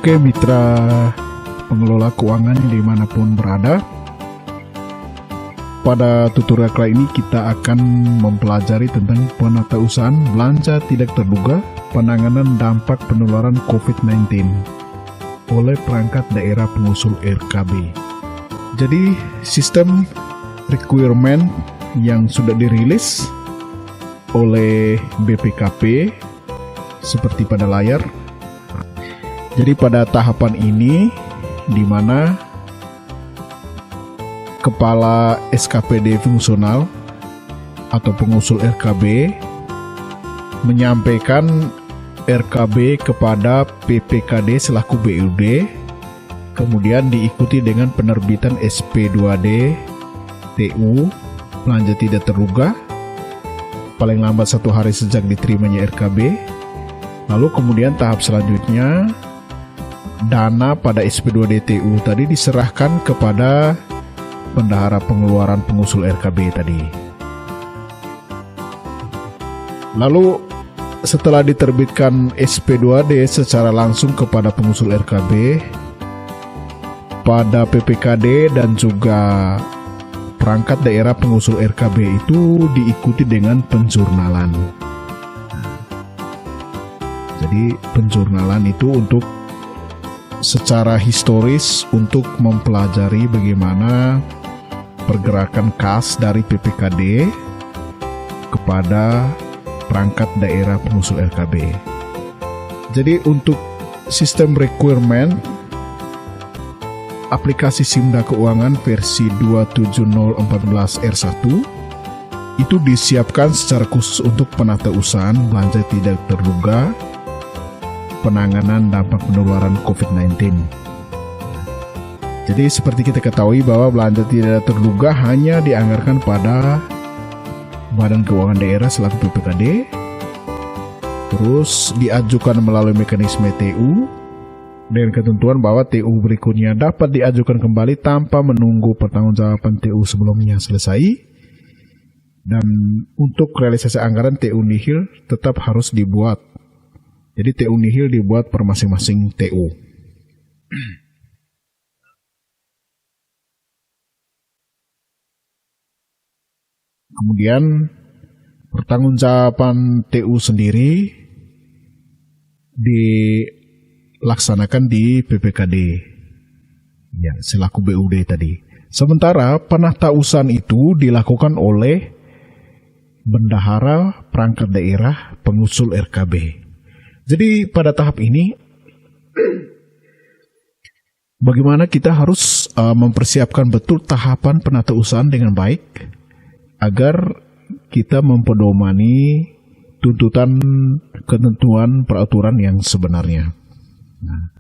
Oke mitra pengelola keuangan dimanapun berada, pada tutorial kali ini kita akan mempelajari tentang penatausahaan belanja tidak terduga, penanganan dampak penularan COVID-19 oleh perangkat daerah pengusul RKB. Jadi sistem requirement yang sudah dirilis oleh BPKP seperti pada layar. Jadi pada tahapan ini di mana Kepala SKPD fungsional atau pengusul RKB menyampaikan RKB kepada PPKD selaku BUD, kemudian diikuti dengan penerbitan SP2D TU belanja tidak terduga paling lambat 1 hari sejak diterimanya RKB. Lalu kemudian tahap selanjutnya dana pada SP2D TU tadi diserahkan kepada Bendahara Pengeluaran pengusul RKB tadi. Lalu setelah diterbitkan SP2D secara langsung kepada pengusul RKB, pada PPKD dan juga perangkat daerah pengusul RKB itu diikuti dengan penjurnalan. Jadi penjurnalan itu untuk secara historis untuk mempelajari bagaimana pergerakan kas dari PPKD kepada perangkat daerah pengusul RKB. Jadi untuk sistem requirement aplikasi Simda Keuangan versi 27014 R1 itu disiapkan secara khusus untuk penatausahaan belanja tidak terduga, penanganan dampak penularan COVID-19. Jadi seperti kita ketahui bahwa belanja tidak terduga hanya dianggarkan pada Badan Keuangan Daerah selaku PPKD, terus diajukan melalui mekanisme TU, dengan ketentuan bahwa TU berikutnya dapat diajukan kembali tanpa menunggu pertanggungjawaban TU sebelumnya selesai, dan untuk realisasi anggaran TU nihil tetap harus dibuat. Jadi TU nihil dibuat per masing-masing TU. Kemudian pertanggungjawaban TU sendiri dilaksanakan di PPKD ya selaku BUD tadi. Sementara penatausahaan itu dilakukan oleh Bendahara Perangkat Daerah Pengusul RKB. Jadi pada tahap ini bagaimana kita harus mempersiapkan betul tahapan penatausahaan dengan baik agar kita mempedomani tuntutan ketentuan peraturan yang sebenarnya. Nah,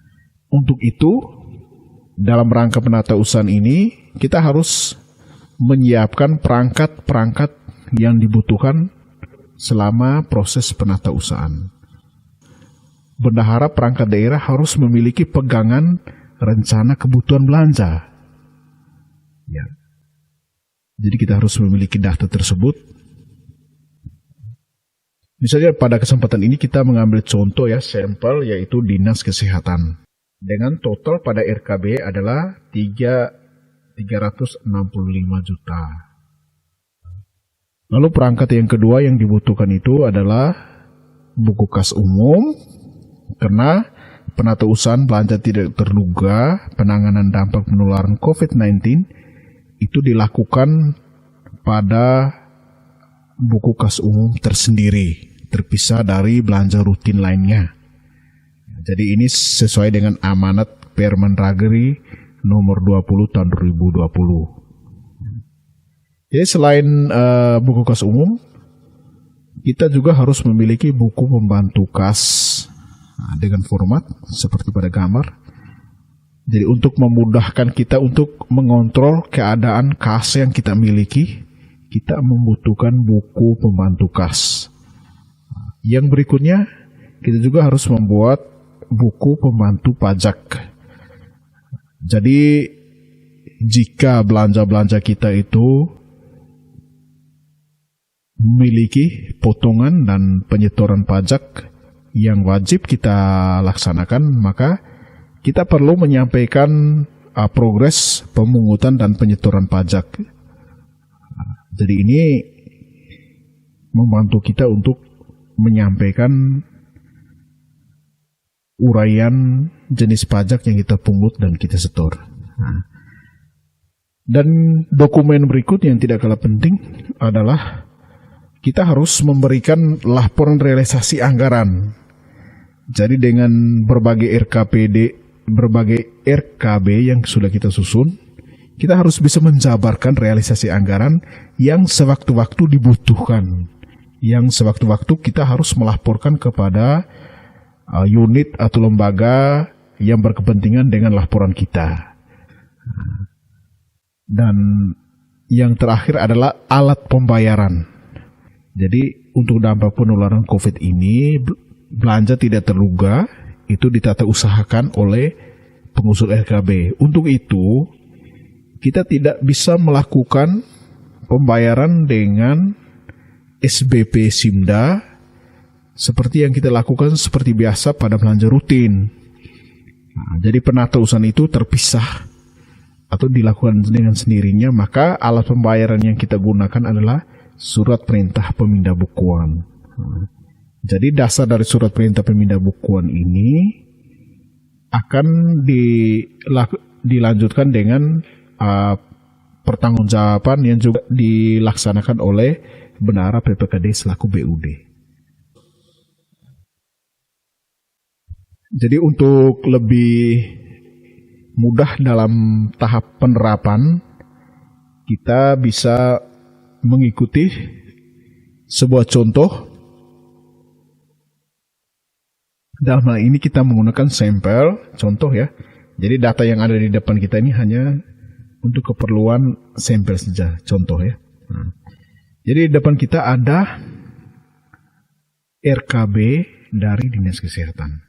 untuk itu dalam rangka penatausahaan ini kita harus menyiapkan perangkat-perangkat yang dibutuhkan selama proses penatausahaan. Bendahara perangkat daerah harus memiliki pegangan rencana kebutuhan belanja. Ya. Jadi kita harus memiliki data tersebut. Misalnya pada kesempatan ini kita mengambil contoh ya sampel yaitu Dinas Kesehatan. Dengan total pada RKB adalah 365 juta. Lalu perangkat yang kedua yang dibutuhkan itu adalah buku kas umum, karena penatausahaan belanja tidak terduga, penanganan dampak penularan COVID-19 itu dilakukan pada buku kas umum tersendiri, terpisah dari belanja rutin lainnya. Jadi ini sesuai dengan amanat Permendagri nomor 20 tahun 2020. Jadi selain buku kas umum, kita juga harus memiliki buku pembantu kas dengan format seperti pada gambar. Jadi untuk memudahkan kita untuk mengontrol keadaan kas yang kita miliki, kita membutuhkan buku pembantu kas. Yang berikutnya, kita juga harus membuat buku pembantu pajak. Jadi jika belanja-belanja kita itu memiliki potongan dan penyetoran pajak yang wajib kita laksanakan, maka kita perlu menyampaikan progres pemungutan dan penyetoran pajak. Jadi ini membantu kita untuk menyampaikan uraian jenis pajak yang kita pungut dan kita setor. Dan dokumen berikut yang tidak kalah penting adalah kita harus memberikan laporan realisasi anggaran. Jadi dengan berbagai RKB yang sudah kita susun, kita harus bisa menjabarkan realisasi anggaran yang sewaktu-waktu dibutuhkan. Yang sewaktu-waktu kita harus melaporkan kepada unit atau lembaga yang berkepentingan dengan laporan kita. Dan yang terakhir adalah alat pembayaran. Jadi untuk dampak penularan COVID ini, belanja tidak terduga itu ditata usahakan oleh pengusul RKB. Untuk itu, kita tidak bisa melakukan pembayaran dengan SBP Simda seperti yang kita lakukan seperti biasa pada belanja rutin. Jadi penata usahaan itu terpisah atau dilakukan dengan sendirinya, maka alat pembayaran yang kita gunakan adalah surat perintah pemindahan. Jadi dasar dari surat perintah pemindahan ini akan dilanjutkan dengan pertanggungjawaban yang juga dilaksanakan oleh Bendahara PPKD selaku BUD. Jadi untuk lebih mudah dalam tahap penerapan, kita bisa mengikuti sebuah contoh. Dalam hal ini kita menggunakan sampel, contoh ya. Jadi data yang ada di depan kita ini hanya untuk keperluan sampel saja, contoh ya. Jadi di depan kita ada RKB dari Dinas Kesehatan.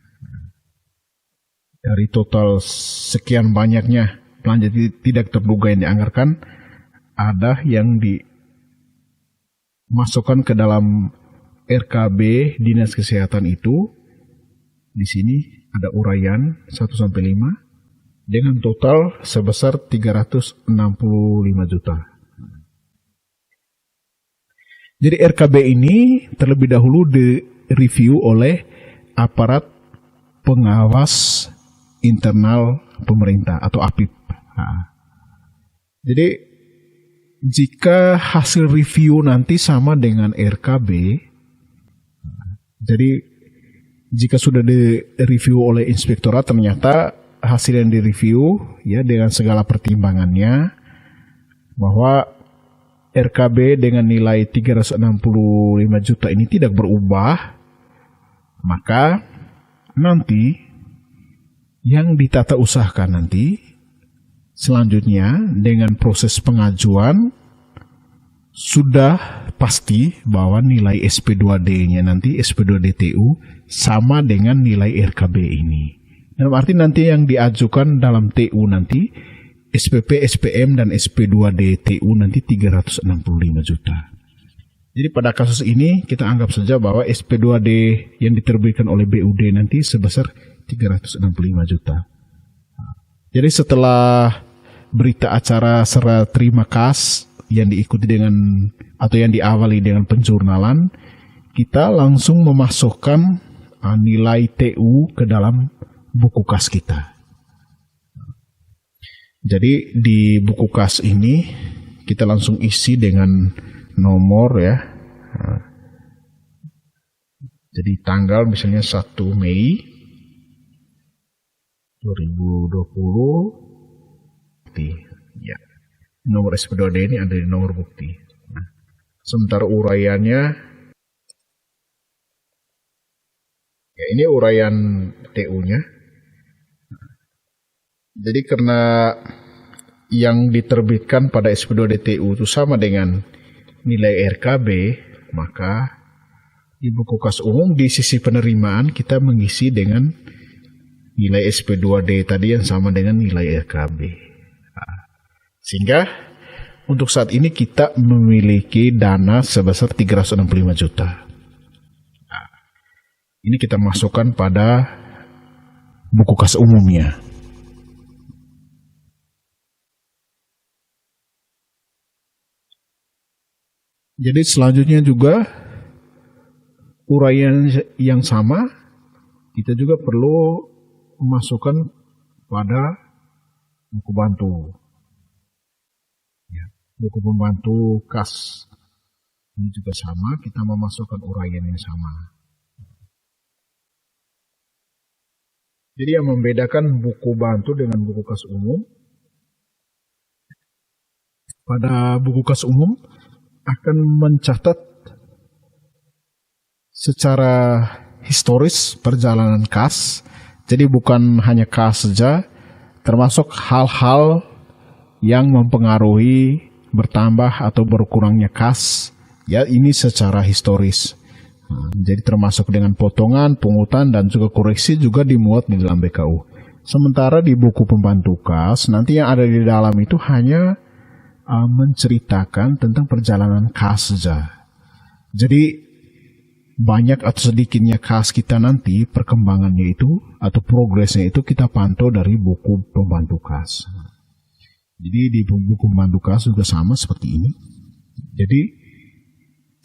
Dari total sekian banyaknya belanja tidak terduga yang dianggarkan, ada yang dimasukkan ke dalam RKB Dinas Kesehatan itu. Di sini ada uraian 1 sampai 5 dengan total sebesar 365 juta. Jadi RKB ini terlebih dahulu direview oleh aparat pengawas internal pemerintah atau APIP. Jadi jika hasil review nanti sama dengan RKB, jadi jika sudah direview oleh inspektorat ternyata hasil yang direview ya dengan segala pertimbangannya bahwa RKB dengan nilai 365 juta ini tidak berubah, maka nanti yang ditata usahakan nanti selanjutnya dengan proses pengajuan sudah pasti bahwa nilai SP2D-nya nanti SP2DTU sama dengan nilai RKB ini. Dalam arti nanti yang diajukan dalam TU nanti SPP, SPM dan SP2DTU nanti 365 juta. Jadi pada kasus ini kita anggap saja bahwa SP2D yang diterbitkan oleh BUD nanti sebesar 365 juta. Jadi setelah berita acara serah terima kas yang diikuti dengan atau yang diawali dengan penjurnalan, kita langsung memasukkan nilai TU ke dalam buku kas kita. Jadi di buku kas ini kita langsung isi dengan nomor ya. Jadi tanggal misalnya 1 Mei 2020 ya. Nomor SP2D ini ada di nomor bukti. Sementara uraiannya ya ini uraian TU-nya. Jadi karena yang diterbitkan pada SP2DTU itu sama dengan nilai RKB, maka di buku kas umum di sisi penerimaan kita mengisi dengan nilai SP2D tadi yang sama dengan nilai RKB. Sehingga untuk saat ini kita memiliki dana sebesar 365 juta. Ini kita masukkan pada buku kas umumnya. Jadi selanjutnya juga uraian yang sama kita juga perlu masukkan pada buku bantu. Ya, buku pembantu KAS ini juga sama, kita memasukkan uraian yang sama. Jadi yang membedakan buku bantu dengan buku kas umum, pada buku kas umum akan mencatat secara historis perjalanan kas, jadi bukan hanya kas saja, termasuk hal-hal yang mempengaruhi bertambah atau berkurangnya kas, ya ini secara historis. Jadi termasuk dengan potongan, pungutan, dan juga koreksi juga dimuat di dalam BKU. Sementara di buku pembantu kas, nanti yang ada di dalam itu hanya menceritakan tentang perjalanan kas saja. Jadi banyak atau sedikitnya kas kita nanti, perkembangannya itu atau progresnya itu kita pantau dari buku pembantu kas. Jadi di buku pembantu kas juga sama seperti ini. Jadi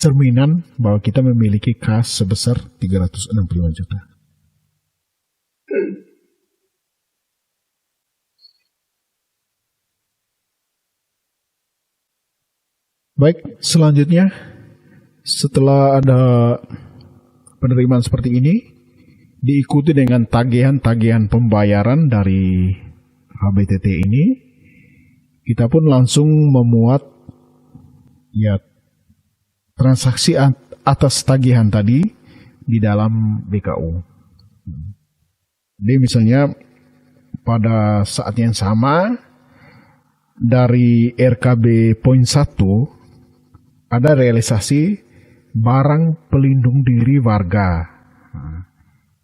cerminan bahwa kita memiliki kas sebesar 365 juta. Baik, selanjutnya setelah ada penerimaan seperti ini, diikuti dengan tagihan-tagihan pembayaran dari HBTT ini, kita pun langsung memuat ya transaksi atas tagihan tadi di dalam BKU. Jadi misalnya pada saat yang sama dari RKB poin 1 ada realisasi barang pelindung diri warga.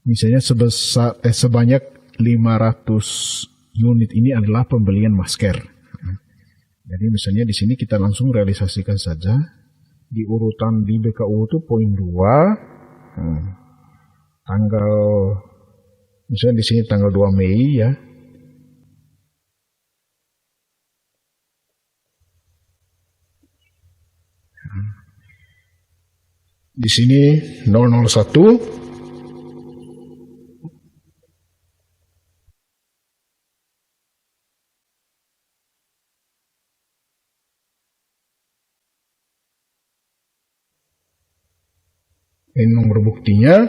Misalnya sebanyak 500 unit ini adalah pembelian masker. Jadi misalnya di sini kita langsung realisasikan saja. Di urutan di BKU itu poin 2, tanggal misalnya di sini tanggal 2 Mei ya. Di sini 001 ini nomor buktinya,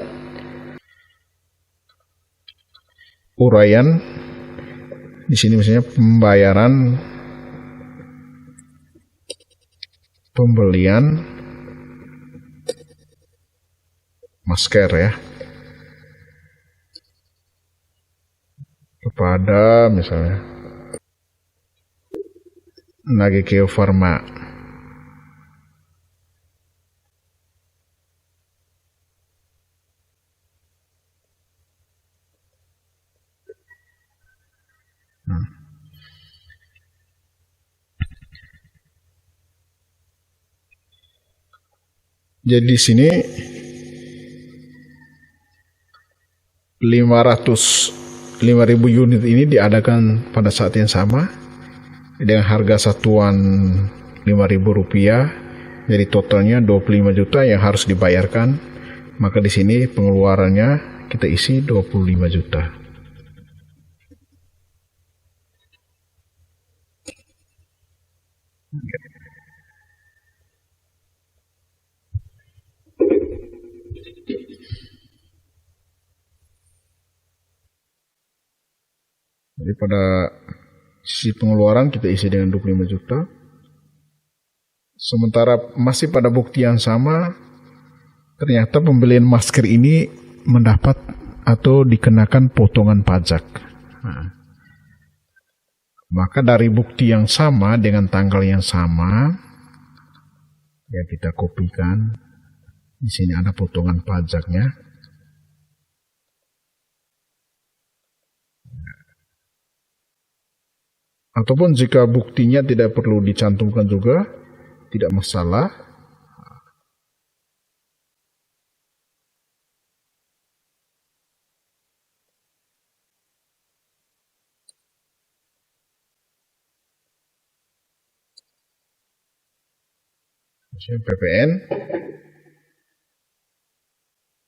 uraian di sini misalnya pembelian masker ya kepada misalnya Nagekeo Pharma. Jadi di sini 5.000 unit ini diadakan pada saat yang sama dengan harga satuan Rp5.000. Jadi totalnya 25 juta yang harus dibayarkan. Maka di sini pengeluarannya kita isi 25 juta. Jadi pada sisi pengeluaran kita isi dengan 25 juta. Sementara masih pada bukti yang sama, ternyata pembelian masker ini mendapat atau dikenakan potongan pajak. Maka dari bukti yang sama dengan tanggal yang sama, ya kita kopikan. Di sini ada potongan pajaknya. Ataupun jika buktinya tidak perlu dicantumkan juga, tidak masalah. Misalnya PPN.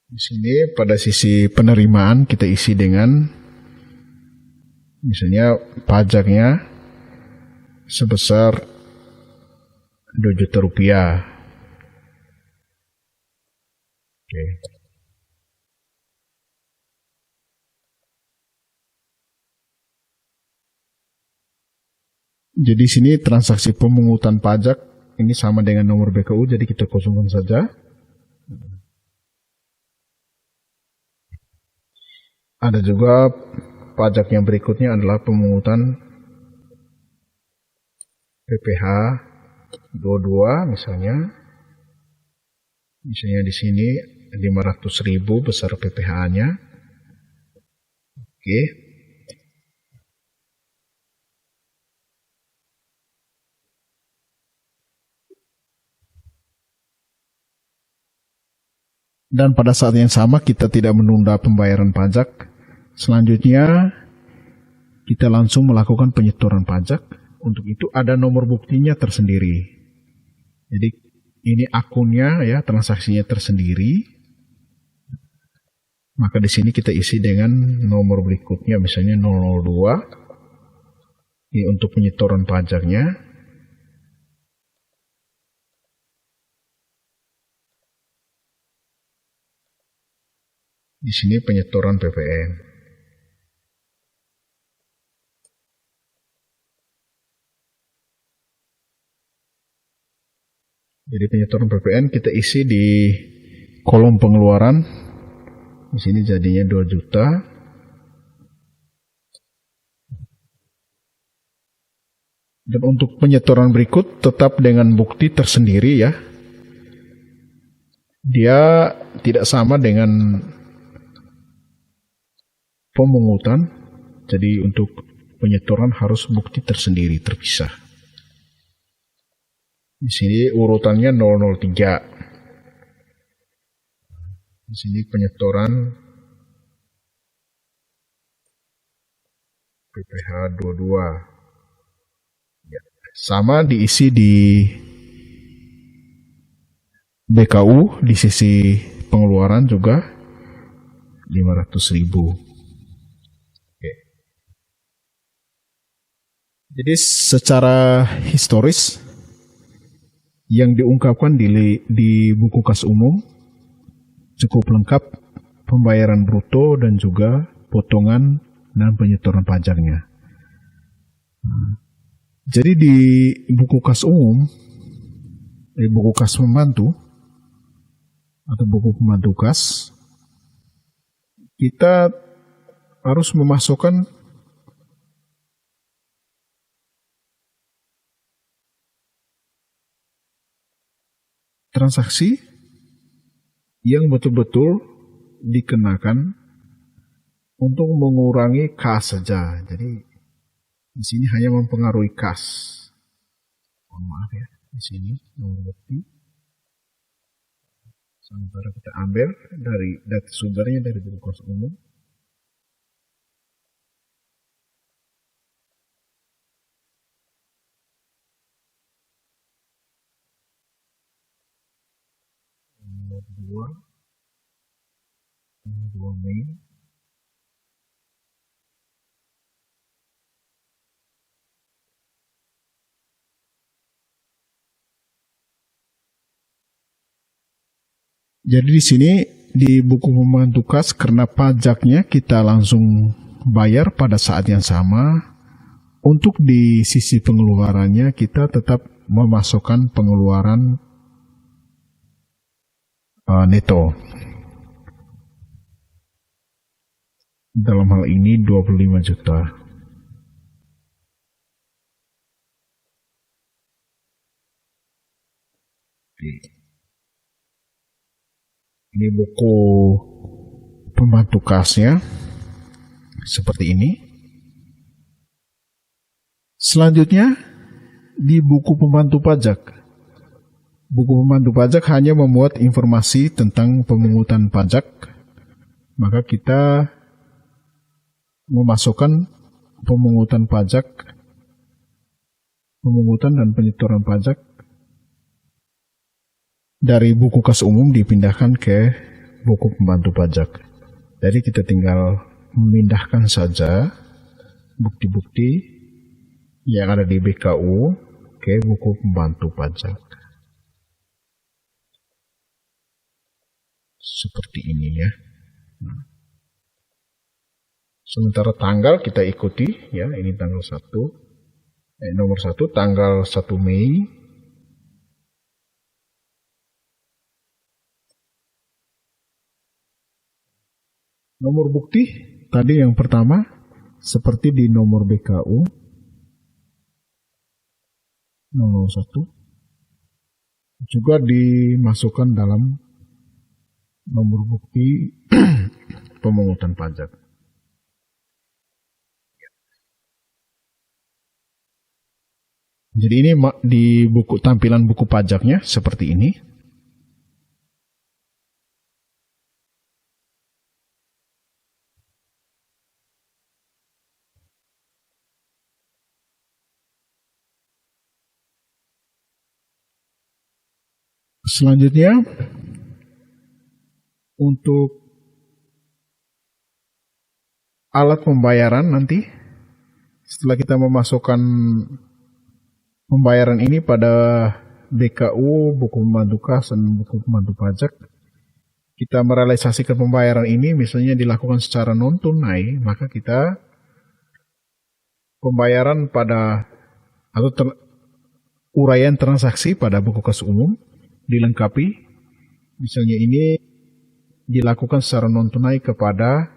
Di sini pada sisi penerimaan kita isi dengan misalnya pajaknya sebesar 2 juta rupiah. Oke. Jadi sini transaksi pemungutan pajak ini sama dengan nomor BKU, jadi kita kosongkan saja. Ada juga pajak yang berikutnya adalah pemungutan PPh 22 misalnya. Misalnya di sini 500.000 besar PPh-nya. Oke. Dan pada saat yang sama kita tidak menunda pembayaran pajak. Selanjutnya kita langsung melakukan penyetoran pajak. Untuk itu ada nomor buktinya tersendiri. Jadi ini akunnya ya, transaksinya tersendiri. Maka di sini kita isi dengan nomor berikutnya, misalnya 002. Ini untuk penyetoran pajaknya. Di sini penyetoran PPN. Jadi penyetoran PPN kita isi di kolom pengeluaran. Di sini jadinya 2 juta. Dan untuk penyetoran berikut tetap dengan bukti tersendiri ya. Dia tidak sama dengan pemungutan. Jadi untuk penyetoran harus bukti tersendiri, terpisah. Di sini urutannya 003. Di sini penyetoran PPh 22. Ya, sama diisi di BKU di sisi pengeluaran juga 500.000. Jadi secara historis yang diungkapkan di buku kas umum cukup lengkap pembayaran bruto dan juga potongan dan penyetoran pajaknya. Jadi di buku kas umum, di buku kas pembantu atau buku pembantu kas, kita harus memasukkan transaksi yang betul-betul dikenakan untuk mengurangi kas saja. Jadi di sini hanya mempengaruhi kas. Mohon maaf ya, di sini nomor bukti. Sementara kita ambil dari data sumbernya dari buku kas umum. Nomor 2 Mei. Jadi di sini di buku pembantu kas karena pajaknya kita langsung bayar pada saat yang sama. Untuk di sisi pengeluarannya kita tetap memasukkan pengeluaran neto. Dalam hal ini 25 juta. Ini buku pembantu kasnya seperti ini. Selanjutnya di buku pembantu pajak. Buku pembantu pajak hanya memuat informasi tentang pemungutan pajak. Maka kita memasukkan pemungutan pajak, pemungutan dan penyetoran pajak dari buku kas umum dipindahkan ke buku pembantu pajak. Jadi kita tinggal memindahkan saja bukti-bukti yang ada di BKU ke buku pembantu pajak. Seperti ini ya. Nah. Sementara tanggal kita ikuti ya, ini tanggal 1. Nomor 1 tanggal 1 Mei. Nomor bukti tadi yang pertama seperti di nomor BKU. Nomor 1 juga dimasukkan dalam nomor bukti pemungutan pajak. Jadi ini di buku tampilan buku pajaknya seperti ini. Selanjutnya untuk alat pembayaran nanti setelah kita memasukkan pembayaran ini pada BKU, buku pembantu kas, dan buku pembantu pajak, kita merealisasikan pembayaran ini misalnya dilakukan secara non tunai, maka kita pembayaran pada atau uraian transaksi pada buku kas umum dilengkapi, misalnya ini dilakukan secara non tunai kepada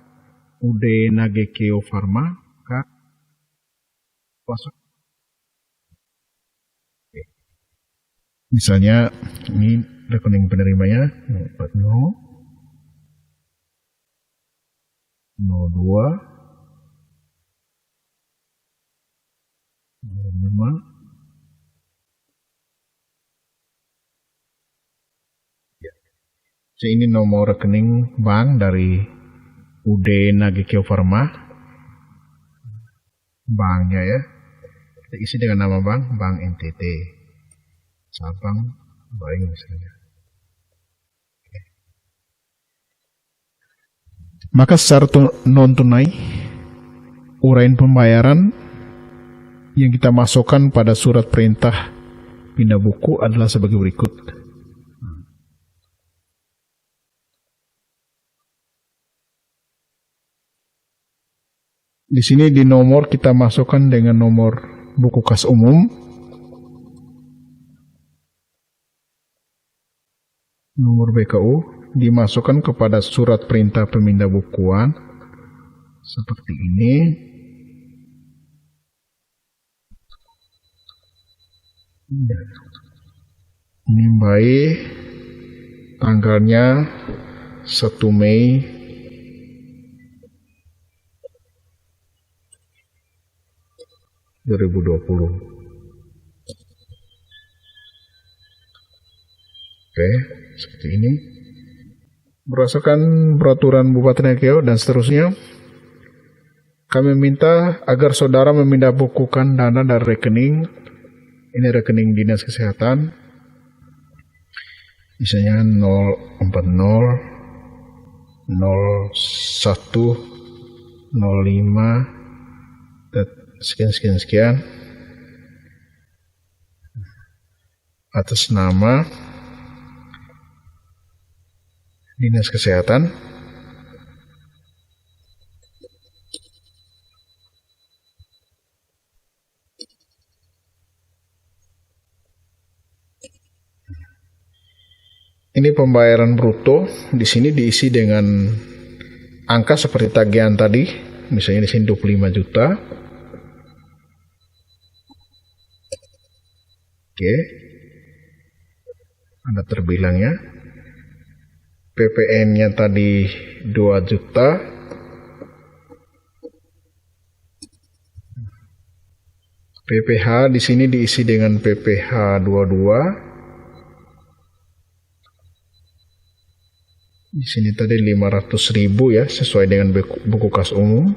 UD Nagekeo Pharma, misalnya ini rekening penerimanya 40 02 05. Ini nomor rekening bank dari UD Nagekeo Pharma, banknya ya, kita isi dengan nama bank NTT cabang Baring misalnya. Maka secara non tunai uraian pembayaran yang kita masukkan pada surat perintah pindah buku adalah sebagai berikut. Di sini di nomor kita masukkan dengan nomor buku kas umum, nomor BKU dimasukkan kepada surat perintah pemindah bukuan seperti ini. Ini baik tanggalnya 1 Mei 2020. Oke, seperti ini. Berdasarkan peraturan Bupati Nagekeo dan seterusnya, kami minta agar saudara memindah bukukan dana dari rekening, ini rekening Dinas Kesehatan, misalnya 040 01 05 sekian atas nama Dinas Kesehatan, ini pembayaran bruto. Di sini diisi dengan angka seperti tagihan tadi, misalnya di sini 25 juta. Oke, ada terbilangnya. PPN-nya tadi 2 juta. PPH di sini diisi dengan PPH 22. Di sini tadi 500.000 ya, sesuai dengan buku kas umum.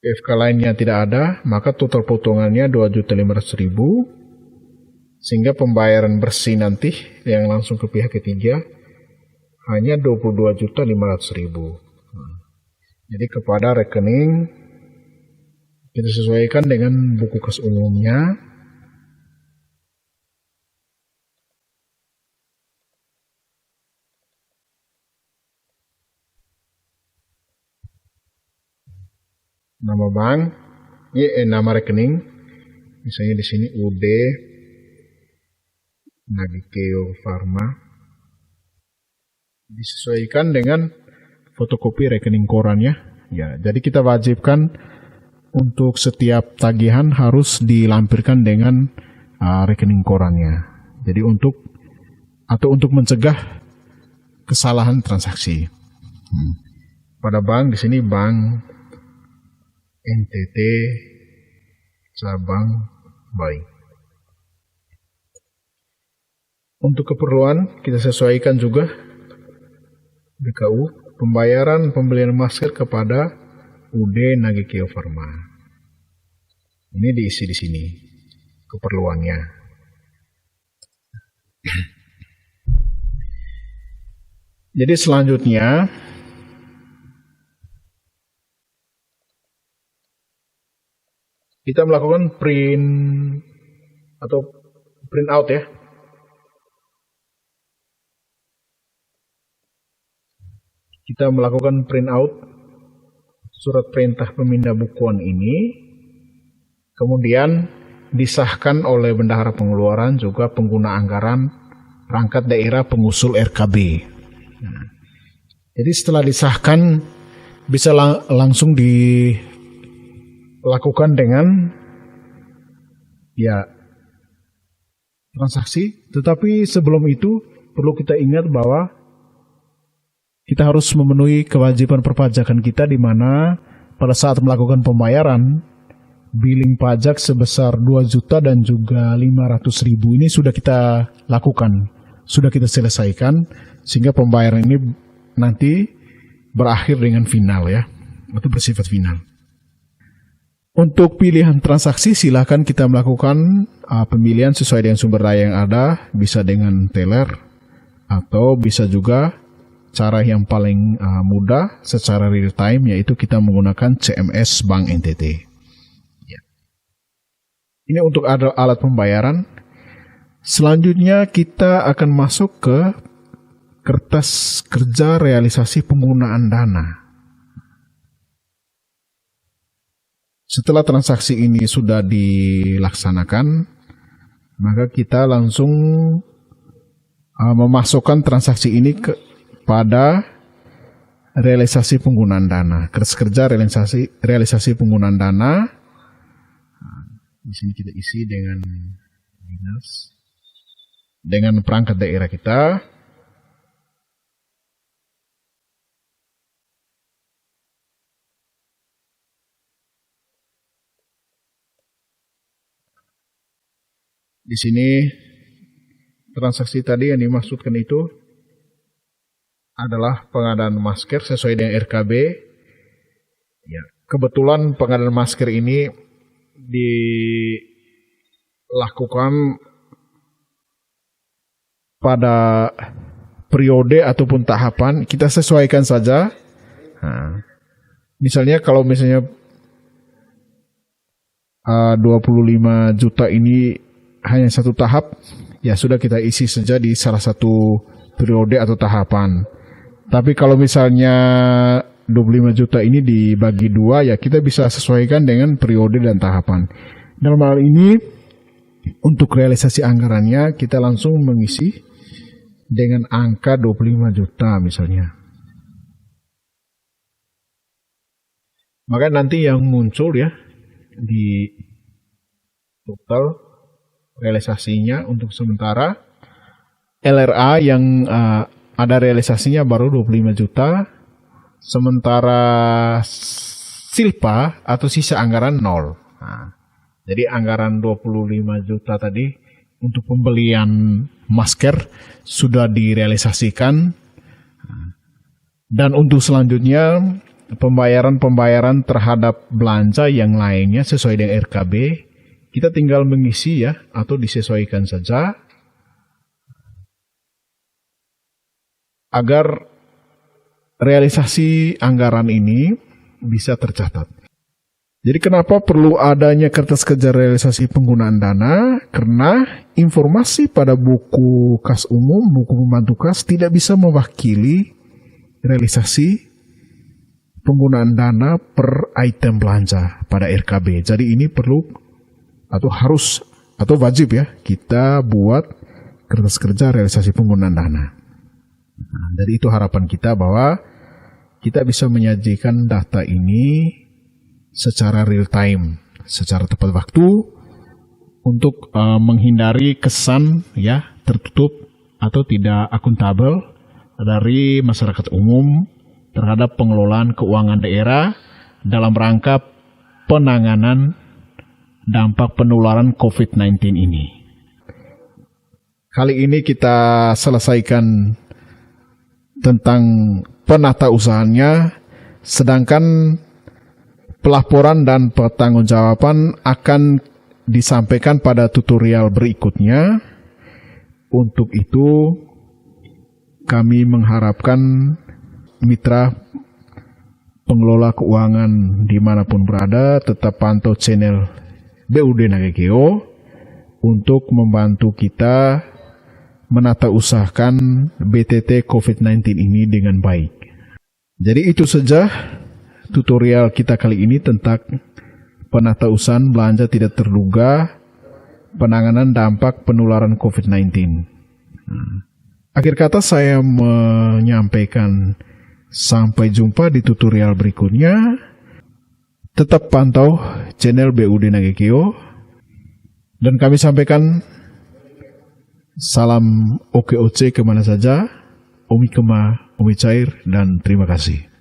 FK lainnya tidak ada, maka total potongannya 2.500.000. Sehingga pembayaran bersih nanti yang langsung ke pihak ketiga hanya 22.500.000. Jadi kepada rekening kita sesuaikan dengan buku kas umumnya. Nama bank, nama rekening, misalnya di sini UD Nagikeo Pharma, disesuaikan dengan fotokopi rekening korannya. Ya, jadi kita wajibkan untuk setiap tagihan harus dilampirkan dengan rekening korannya. Jadi untuk mencegah kesalahan transaksi. Pada bank di sini bank NTT cabang Bai. Untuk keperluan kita sesuaikan juga BKU pembayaran pembelian masker kepada UD Nagikeo Pharma. Ini diisi di sini keperluannya. Jadi selanjutnya kita melakukan print out ya. Kita melakukan print out surat perintah pemindah bukuan ini, kemudian disahkan oleh Bendahara Pengeluaran juga pengguna anggaran perangkat daerah pengusul RKB. Jadi setelah disahkan bisa langsung dilakukan dengan transaksi, tetapi sebelum itu perlu kita ingat bahwa kita harus memenuhi kewajiban perpajakan kita, di mana pada saat melakukan pembayaran billing pajak sebesar 2 juta dan juga 500.000 ini sudah kita lakukan, sudah kita selesaikan, sehingga pembayaran ini nanti berakhir dengan final ya, atau bersifat final. Untuk pilihan transaksi silakan kita melakukan pemilihan sesuai dengan sumber daya yang ada, bisa dengan teller atau bisa juga cara yang paling mudah secara real time, yaitu kita menggunakan CMS Bank NTT. Ya. Ini untuk alat pembayaran. Selanjutnya kita akan masuk ke kertas kerja realisasi penggunaan dana. Setelah transaksi ini sudah dilaksanakan, maka kita langsung memasukkan transaksi ini pada realisasi penggunaan dana. Kertas kerja realisasi penggunaan dana. Di sini kita isi dengan dinas, dengan perangkat daerah kita. Di sini transaksi tadi yang dimaksudkan itu adalah pengadaan masker sesuai dengan RKB. Ya, kebetulan pengadaan masker ini dilakukan pada periode ataupun tahapan, kita sesuaikan saja. Nah, misalnya kalau misalnya 25 juta ini hanya satu tahap, ya sudah kita isi saja di salah satu periode atau tahapan. Tapi kalau misalnya 25 juta ini dibagi dua, ya kita bisa sesuaikan dengan periode dan tahapan. Dalam hal ini, untuk realisasi anggarannya, kita langsung mengisi dengan angka 25 juta misalnya. Maka nanti yang muncul ya, di total realisasinya untuk sementara, LRA yang ada realisasinya baru 25 juta, sementara silpa atau sisa anggaran 0. Nah, jadi anggaran 25 juta tadi untuk pembelian masker sudah direalisasikan. Dan untuk selanjutnya pembayaran terhadap belanja yang lainnya sesuai dengan RKB Kita tinggal mengisi ya, atau disesuaikan saja agar realisasi anggaran ini bisa tercatat. Jadi kenapa perlu adanya kertas kerja realisasi penggunaan dana? Karena informasi pada buku kas umum, buku pembantu kas tidak bisa mewakili realisasi penggunaan dana per item belanja pada RKB. Jadi ini perlu atau harus atau wajib ya kita buat kertas kerja realisasi penggunaan dana. Nah, dari itu harapan kita bahwa kita bisa menyajikan data ini secara real time, secara tepat waktu untuk menghindari kesan ya tertutup atau tidak akuntabel dari masyarakat umum terhadap pengelolaan keuangan daerah dalam rangka penanganan dampak penularan COVID-19 ini. Kali ini kita selesaikan tentang penata usahanya, sedangkan pelaporan dan pertanggungjawaban akan disampaikan pada tutorial berikutnya. Untuk itu, kami mengharapkan mitra pengelola keuangan dimanapun berada tetap pantau channel BUD Nagekeo untuk membantu kita menata usahakan BTT COVID-19 ini dengan baik. Jadi itu saja tutorial kita kali ini tentang penata usahaan belanja tidak terduga, penanganan dampak penularan COVID-19. Akhir kata saya menyampaikan sampai jumpa di tutorial berikutnya. Tetap pantau channel BUD Nagekeo dan kami sampaikan salam OKOC kemana saja, Omi Kema, Omi Cair, dan terima kasih.